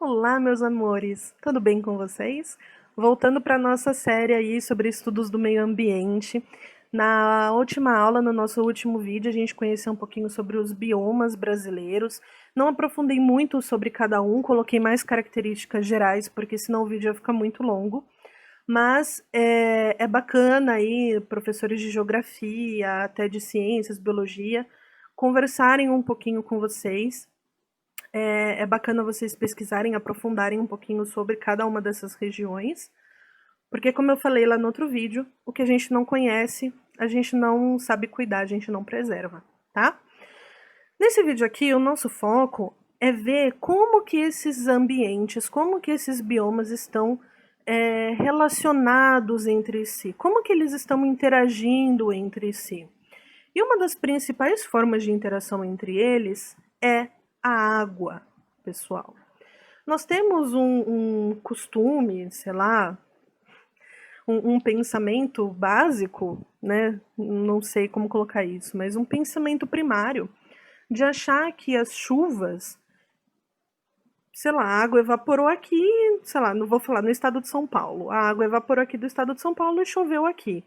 Olá, meus amores! Tudo bem com vocês? Voltando para a nossa série aí sobre estudos do meio ambiente. Na última aula, no nosso último vídeo, a gente conheceu um pouquinho sobre os biomas brasileiros. Não aprofundei muito sobre cada um, coloquei mais características gerais, porque senão o vídeo ia ficar muito longo. Mas é bacana aí, professores de geografia, até de ciências, biologia, conversarem um pouquinho com vocês. É bacana vocês pesquisarem, aprofundarem um pouquinho sobre cada uma dessas regiões, porque como eu falei lá no outro vídeo, o que a gente não conhece, a gente não sabe cuidar, a gente não preserva, tá? Nesse vídeo aqui, o nosso foco é ver como que esses ambientes, como que esses biomas estão relacionados entre si, como que eles estão interagindo entre si. E uma das principais formas de interação entre eles é a água, pessoal. Nós temos um costume, sei lá, um pensamento básico, né? Não sei como colocar isso, mas um pensamento primário de achar que as chuvas, sei lá, a água evaporou aqui, sei lá, não vou falar no estado de São Paulo, a água evaporou aqui do estado de São Paulo e choveu aqui.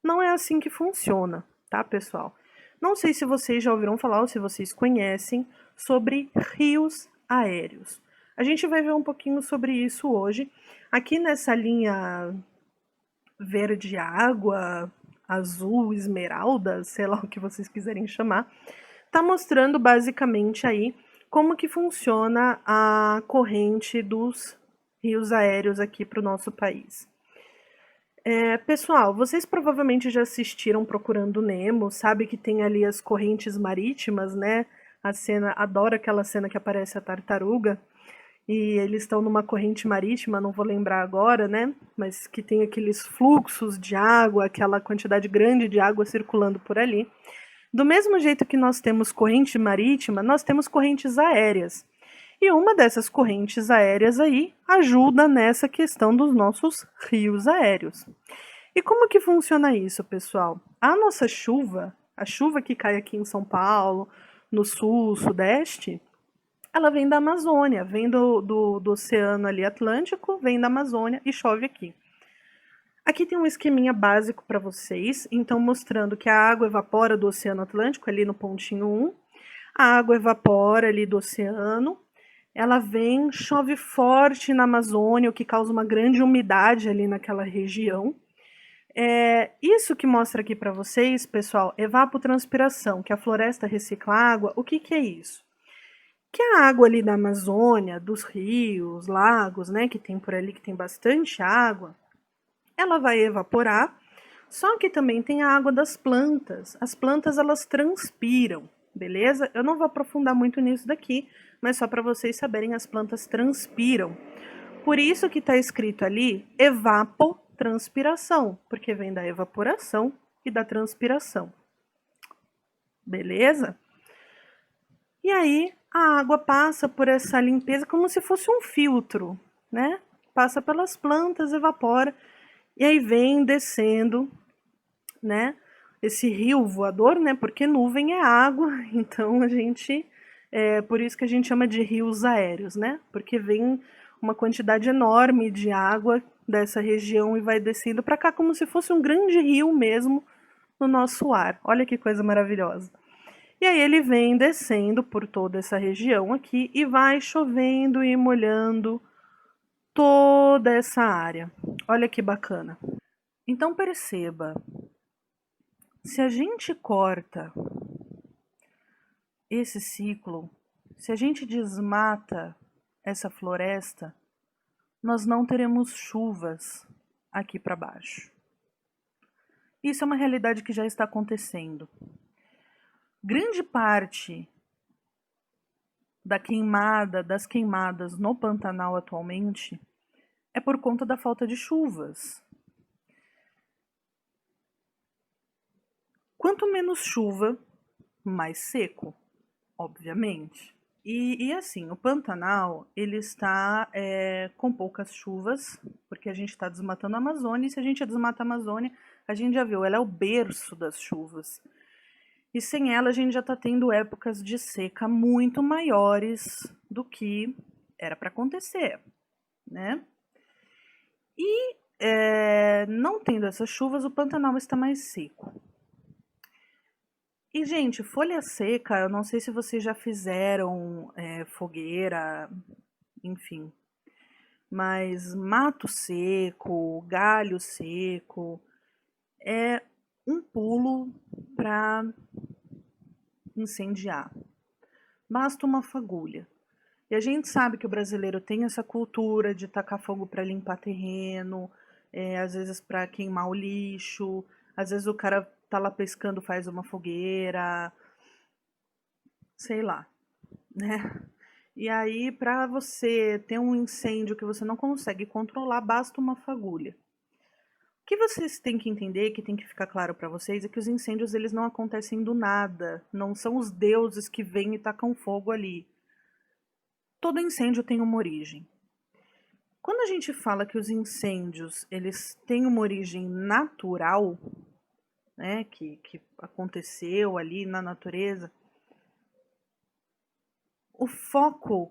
Não é assim que funciona, tá, pessoal? Não sei se vocês já ouviram falar ou se vocês conhecem sobre rios aéreos. A gente vai ver um pouquinho sobre isso hoje. Aqui nessa linha verde água, azul, esmeralda, sei lá o que vocês quiserem chamar, tá mostrando basicamente aí como que funciona a corrente dos rios aéreos aqui para o nosso país. Pessoal, vocês provavelmente já assistiram Procurando Nemo, sabe que tem ali as correntes marítimas, né? A cena, adoro aquela cena que aparece a tartaruga e eles estão numa corrente marítima, não vou lembrar agora, né? Mas que tem aqueles fluxos de água, aquela quantidade grande de água circulando por ali. Do mesmo jeito que nós temos corrente marítima, nós temos correntes aéreas. E uma dessas correntes aéreas aí ajuda nessa questão dos nossos rios aéreos. E como que funciona isso, pessoal? A nossa chuva, a chuva que cai aqui em São Paulo, no sul, sudeste, ela vem da Amazônia, vem do oceano ali Atlântico, vem da Amazônia e chove aqui. Aqui tem um esqueminha básico para vocês, então mostrando que a água evapora do Oceano Atlântico, ali no pontinho 1, a água evapora ali do oceano, ela vem, chove forte na Amazônia, o que causa uma grande umidade ali naquela região. Isso que mostra aqui para vocês, pessoal, evapotranspiração, que a floresta recicla água. O que é isso? Que a água ali da Amazônia, dos rios, lagos, né, que tem por ali, que tem bastante água, ela vai evaporar, só que também tem a água das plantas. As plantas, elas transpiram, beleza? Eu não vou aprofundar muito nisso daqui, mas só para vocês saberem, as plantas transpiram. Por isso que está escrito ali evapotranspiração, porque vem da evaporação e da transpiração. Beleza? E aí a água passa por essa limpeza como se fosse um filtro, né? Passa pelas plantas, evapora, e aí vem descendo, né? Esse rio voador, né? Porque nuvem é água, então a gente por isso que a gente chama de rios aéreos, né? Porque vem uma quantidade enorme de água dessa região e vai descendo para cá como se fosse um grande rio mesmo no nosso ar. Olha que coisa maravilhosa. E aí ele vem descendo por toda essa região aqui e vai chovendo e molhando toda essa área. Olha que bacana. Então perceba, se a gente corta esse ciclo, se a gente desmata essa floresta, nós não teremos chuvas aqui para baixo. Isso é uma realidade que já está acontecendo. Grande parte das queimadas no Pantanal atualmente é por conta da falta de chuvas. Quanto menos chuva, mais seco, obviamente. E assim, o Pantanal, ele está com poucas chuvas, porque a gente está desmatando a Amazônia, e se a gente desmata a Amazônia, a gente já viu, ela é o berço das chuvas. E sem ela, a gente já está tendo épocas de seca muito maiores do que era para acontecer, né? E não tendo essas chuvas, o Pantanal está mais seco. E, gente, folha seca, eu não sei se vocês já fizeram fogueira, enfim, mas mato seco, galho seco, é um pulo para incendiar. Basta uma fagulha. E a gente sabe que o brasileiro tem essa cultura de tacar fogo para limpar terreno, às vezes para queimar o lixo, às vezes o cara tá lá pescando, faz uma fogueira, sei lá, né? E aí, para você ter um incêndio que você não consegue controlar, basta uma fagulha. O que vocês têm que entender, que tem que ficar claro para vocês, é que os incêndios eles não acontecem do nada, não são os deuses que vêm e tacam fogo ali. Todo incêndio tem uma origem. Quando a gente fala que os incêndios eles têm uma origem natural, né, que aconteceu ali na natureza, o foco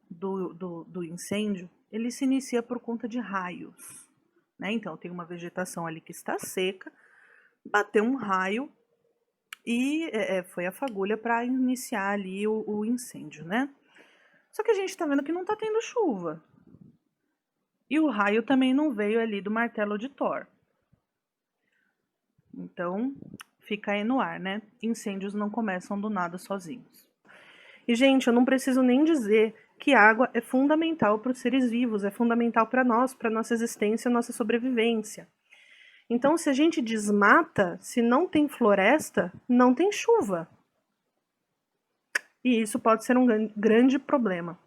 do incêndio ele se inicia por conta de raios. Né? Então tem uma vegetação ali que está seca, bateu um raio e foi a fagulha para iniciar ali o incêndio, né? Só que a gente está vendo que não está tendo chuva. E o raio também não veio ali do martelo de Thor. Então, fica aí no ar, né? Incêndios não começam do nada sozinhos. E, gente, eu não preciso nem dizer que água é fundamental para os seres vivos, é fundamental para nós, para nossa existência, nossa sobrevivência. Então, se a gente desmata, se não tem floresta, não tem chuva. E isso pode ser um grande problema.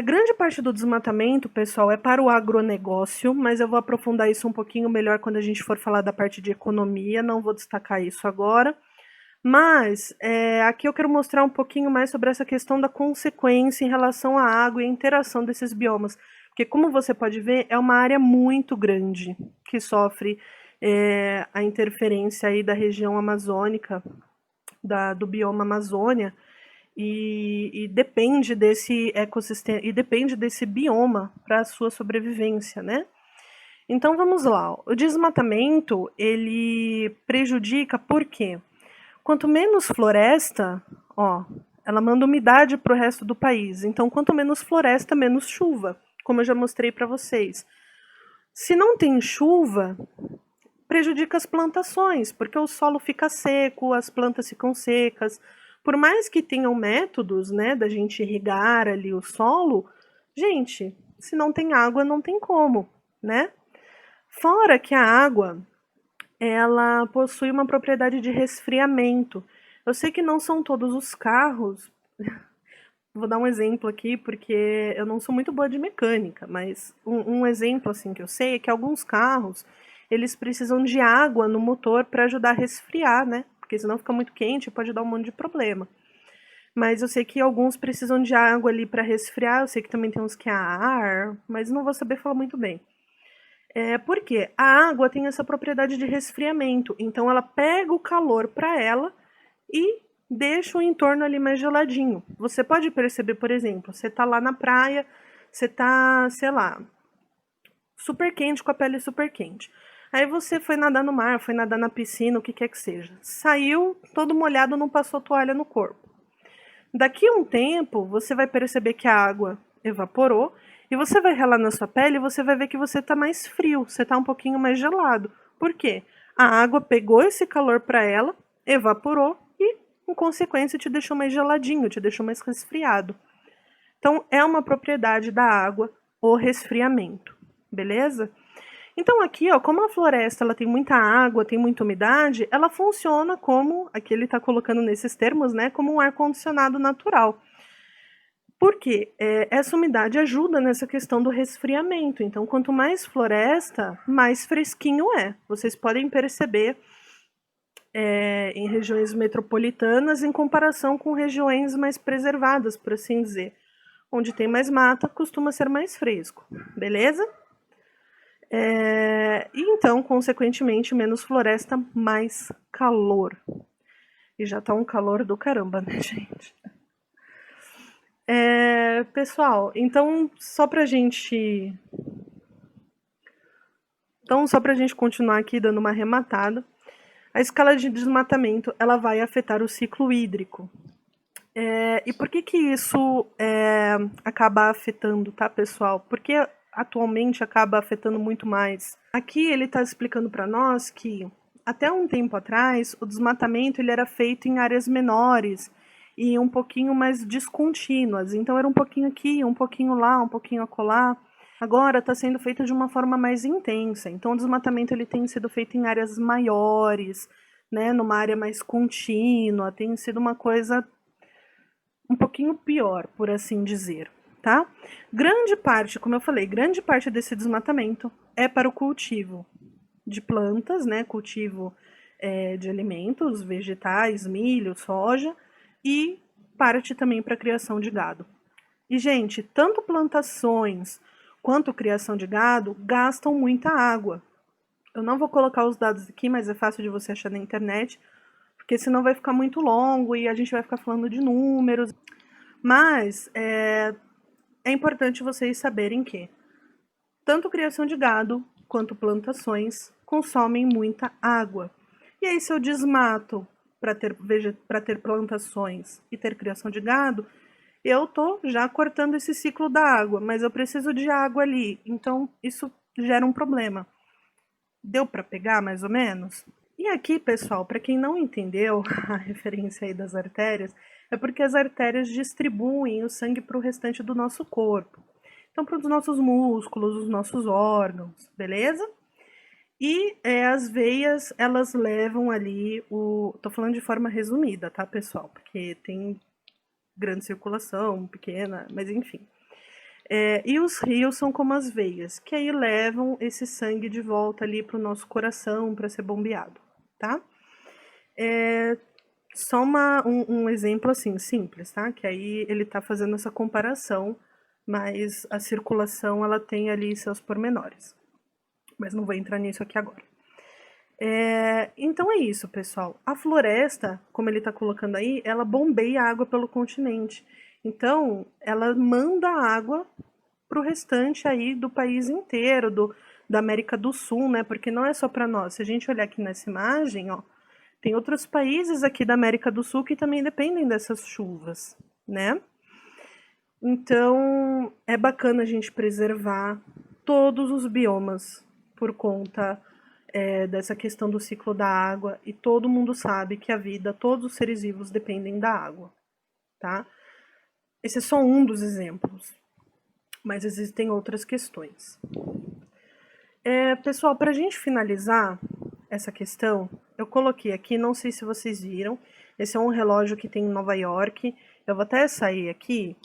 Grande parte do desmatamento, pessoal, é para o agronegócio, mas eu vou aprofundar isso um pouquinho melhor quando a gente for falar da parte de economia, não vou destacar isso agora. Mas aqui eu quero mostrar um pouquinho mais sobre essa questão da consequência em relação à água e a interação desses biomas. Porque, como você pode ver, é uma área muito grande que sofre a interferência aí da região amazônica, do bioma Amazônia, e depende desse ecossistema, e depende desse bioma para a sua sobrevivência, né? Então vamos lá. O desmatamento, ele prejudica por quê? Quanto menos floresta, ela manda umidade para o resto do país. Então, quanto menos floresta, menos chuva, como eu já mostrei para vocês. Se não tem chuva, prejudica as plantações, porque o solo fica seco, as plantas ficam secas. Por mais que tenham métodos, né, da gente irrigar ali o solo, gente, se não tem água, não tem como, né? Fora que a água ela possui uma propriedade de resfriamento. Eu sei que não são todos os carros, vou dar um exemplo aqui porque eu não sou muito boa de mecânica, mas um exemplo assim que eu sei é que alguns carros eles precisam de água no motor para ajudar a resfriar, né? Porque senão fica muito quente e pode dar um monte de problema. Mas eu sei que alguns precisam de água ali para resfriar, eu sei que também tem uns que é ar, mas não vou saber falar muito bem. Porque a água tem essa propriedade de resfriamento, então ela pega o calor para ela e deixa o entorno ali mais geladinho. Você pode perceber, por exemplo, você tá lá na praia, você tá, sei lá, super quente, com a pele super quente. Aí você foi nadar no mar, foi nadar na piscina, o que quer que seja. Saiu todo molhado, não passou toalha no corpo. Daqui a um tempo, você vai perceber que a água evaporou e você vai relar na sua pele e você vai ver que você está mais frio, você está um pouquinho mais gelado. Por quê? A água pegou esse calor para ela, evaporou e, em consequência, te deixou mais geladinho, te deixou mais resfriado. Então, é uma propriedade da água o resfriamento, beleza? Então aqui, ó, como a floresta ela tem muita água, tem muita umidade, ela funciona como, aqui ele está colocando nesses termos, né, como um ar-condicionado natural. Por quê? Essa umidade ajuda nessa questão do resfriamento. Então, quanto mais floresta, mais fresquinho é. Vocês podem perceber em regiões metropolitanas em comparação com regiões mais preservadas, por assim dizer. Onde tem mais mata, costuma ser mais fresco, beleza? E então, consequentemente, menos floresta, mais calor. E já tá um calor do caramba, né, gente? Pessoal, então só pra gente continuar aqui dando uma arrematada, a escala de desmatamento ela vai afetar o ciclo hídrico. E por que isso acaba afetando, tá, pessoal? Porque atualmente acaba afetando muito mais. Aqui ele está explicando para nós que até um tempo atrás o desmatamento ele era feito em áreas menores e um pouquinho mais descontínuas. Então era um pouquinho aqui, um pouquinho lá, um pouquinho acolá. Agora está sendo feito de uma forma mais intensa. Então o desmatamento ele tem sido feito em áreas maiores, né, numa área mais contínua. Tem sido uma coisa um pouquinho pior, por assim dizer, tá? Grande parte, como eu falei, grande parte desse desmatamento é para o cultivo de plantas, né? Cultivo de alimentos, vegetais, milho, soja, e parte também para a criação de gado. E, gente, tanto plantações quanto criação de gado gastam muita água. Eu não vou colocar os dados aqui, mas é fácil de você achar na internet, porque senão vai ficar muito longo e a gente vai ficar falando de números. Mas é importante vocês saberem que tanto criação de gado quanto plantações consomem muita água. E aí, se eu desmato para ter plantações e ter criação de gado, eu tô já cortando esse ciclo da água, mas eu preciso de água ali. Então, isso gera um problema. Deu para pegar mais ou menos? E aqui, pessoal, para quem não entendeu a referência aí das artérias, é porque as artérias distribuem o sangue para o restante do nosso corpo. Então, para os nossos músculos, os nossos órgãos, beleza? E as veias, elas levam ali o... Tô falando de forma resumida, tá, pessoal? Porque tem grande circulação, pequena, mas enfim. E os rios são como as veias, que aí levam esse sangue de volta ali para o nosso coração para ser bombeado, tá? Só um exemplo assim, simples, tá? Que aí ele tá fazendo essa comparação, mas a circulação ela tem ali seus pormenores. Mas não vou entrar nisso aqui agora. Então é isso, pessoal. A floresta, como ele está colocando aí, ela bombeia água pelo continente. Então, ela manda água para o restante aí do país inteiro, da América do Sul, né? Porque não é só para nós. Se a gente olhar aqui nessa imagem, ó, tem outros países aqui da América do Sul que também dependem dessas chuvas, né? Então, é bacana a gente preservar todos os biomas por conta dessa questão do ciclo da água, e todo mundo sabe que a vida, todos os seres vivos dependem da água, tá? Esse é só um dos exemplos, mas existem outras questões. Pessoal, para a gente finalizar essa questão, eu coloquei aqui, não sei se vocês viram, esse é um relógio que tem em Nova York. Eu vou até sair aqui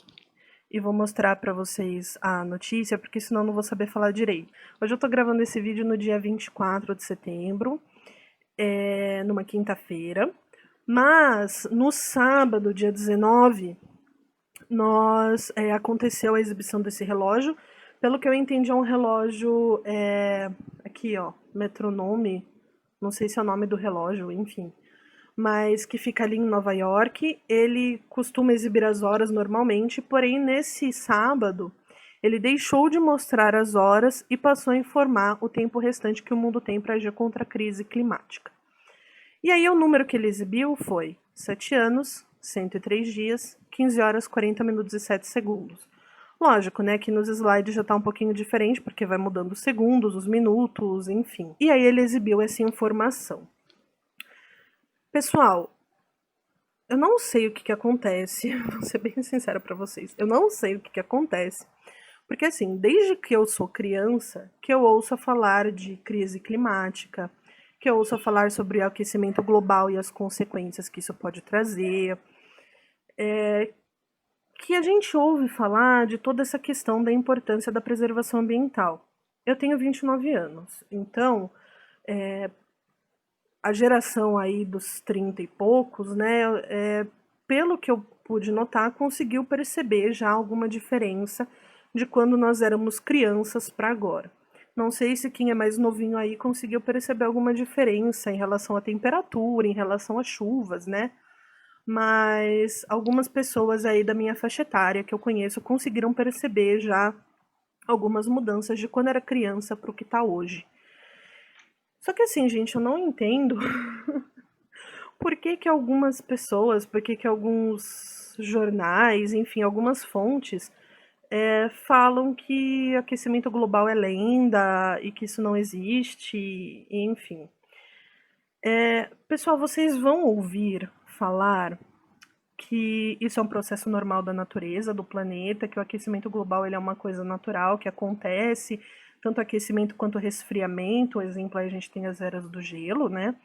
e vou mostrar para vocês a notícia, porque senão eu não vou saber falar direito. Hoje eu tô gravando esse vídeo no dia 24 de setembro, numa quinta-feira, mas no sábado, dia 19, aconteceu a exibição desse relógio. Pelo que eu entendi, é um relógio, aqui ó, metronome, não sei se é o nome do relógio, enfim, mas que fica ali em Nova York. Ele costuma exibir as horas normalmente, porém nesse sábado ele deixou de mostrar as horas e passou a informar o tempo restante que o mundo tem para agir contra a crise climática. E aí o número que ele exibiu foi 7 anos, 103 dias, 15 horas, 40 minutos e 7 segundos. Lógico, né, que nos slides já tá um pouquinho diferente, porque vai mudando os segundos, os minutos, enfim. E aí ele exibiu essa informação. Pessoal, eu não sei o que acontece, vou ser bem sincera para vocês, eu não sei o que acontece, porque assim, desde que eu sou criança, que eu ouço falar de crise climática, que eu ouço falar sobre o aquecimento global e as consequências que isso pode trazer, que a gente ouve falar de toda essa questão da importância da preservação ambiental. Eu tenho 29 anos, então a geração aí dos 30 e poucos, né, pelo que eu pude notar, conseguiu perceber já alguma diferença de quando nós éramos crianças para agora. Não sei se quem é mais novinho aí conseguiu perceber alguma diferença em relação à temperatura, em relação às chuvas, né? mas algumas pessoas aí da minha faixa etária que eu conheço conseguiram perceber já algumas mudanças de quando era criança para o que tá hoje. Só que assim, gente, eu não entendo por que que algumas pessoas, por que que alguns jornais, enfim, algumas fontes falam que aquecimento global é lenda e que isso não existe, enfim. Pessoal, vocês vão ouvir falar que isso é um processo normal da natureza, do planeta, que o aquecimento global ele é uma coisa natural que acontece, tanto aquecimento quanto resfriamento, por exemplo, aí a gente tem as eras do gelo, né?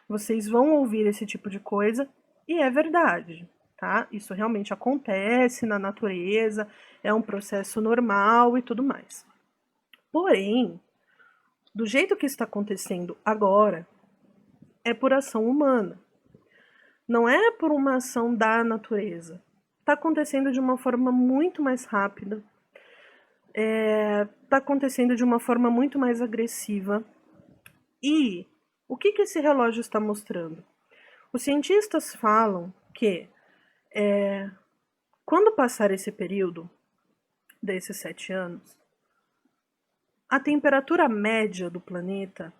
Vocês vão ouvir esse tipo de coisa e é verdade, tá? Isso realmente acontece na natureza, é um processo normal e tudo mais. Porém, do jeito que está acontecendo agora, é por ação humana. Não é por uma ação da natureza. Está acontecendo de uma forma muito mais rápida. Está acontecendo de uma forma muito mais agressiva. E o que esse relógio está mostrando? Os cientistas falam que quando passar esse período desses 7 anos, a temperatura média do planeta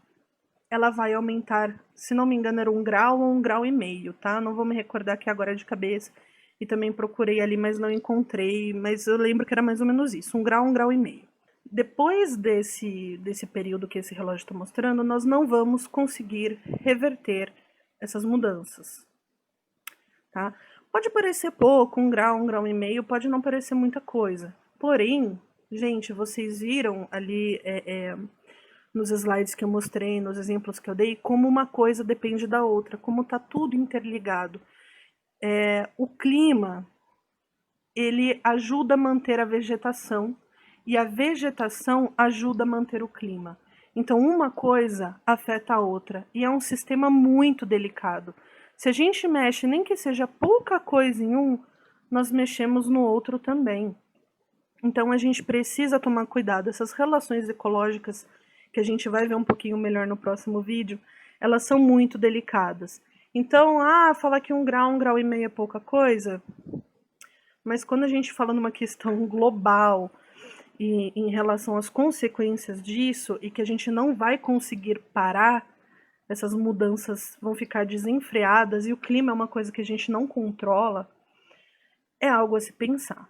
ela vai aumentar, se não me engano, era 1 grau ou 1,5 graus, tá? Não vou me recordar aqui agora de cabeça. E também procurei ali, mas não encontrei. Mas eu lembro que era mais ou menos isso, 1 grau, 1,5 graus. Depois desse período que esse relógio está mostrando, nós não vamos conseguir reverter essas mudanças, tá? Pode parecer pouco, 1 grau, 1,5 graus, pode não parecer muita coisa. Porém, gente, vocês viram ali nos slides que eu mostrei, nos exemplos que eu dei, como uma coisa depende da outra, como está tudo interligado. O clima, ele ajuda a manter a vegetação e a vegetação ajuda a manter o clima. Então, uma coisa afeta a outra e é um sistema muito delicado. Se a gente mexe, nem que seja pouca coisa em um, nós mexemos no outro também. Então, a gente precisa tomar cuidado. Essas relações ecológicas, que a gente vai ver um pouquinho melhor no próximo vídeo, elas são muito delicadas. Então, falar que 1 grau, 1,5 graus é pouca coisa, mas quando a gente fala numa questão global e em relação às consequências disso e que a gente não vai conseguir parar, essas mudanças vão ficar desenfreadas e o clima é uma coisa que a gente não controla, é algo a se pensar.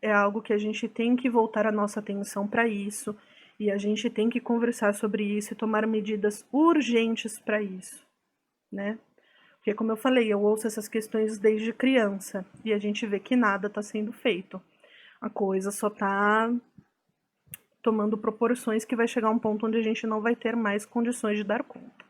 É algo que a gente tem que voltar a nossa atenção para isso e a gente tem que conversar sobre isso e tomar medidas urgentes para isso, né? Porque, como eu falei, eu ouço essas questões desde criança e a gente vê que nada está sendo feito. A coisa só está tomando proporções que vai chegar um ponto onde a gente não vai ter mais condições de dar conta.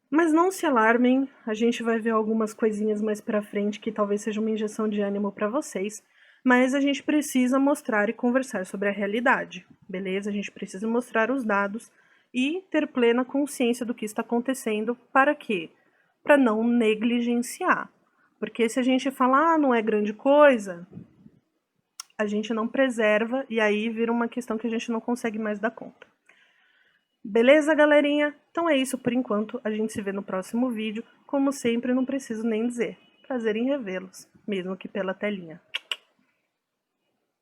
Mas não se alarmem, a gente vai ver algumas coisinhas mais pra frente que talvez seja uma injeção de ânimo para vocês, mas a gente precisa mostrar e conversar sobre a realidade, beleza? A gente precisa mostrar os dados e ter plena consciência do que está acontecendo. Para quê? Para não negligenciar. Porque se a gente falar, não é grande coisa, a gente não preserva e aí vira uma questão que a gente não consegue mais dar conta. Beleza, galerinha? Então é isso por enquanto. A gente se vê no próximo vídeo. Como sempre, não preciso nem dizer. Prazer em revê-los, mesmo que pela telinha.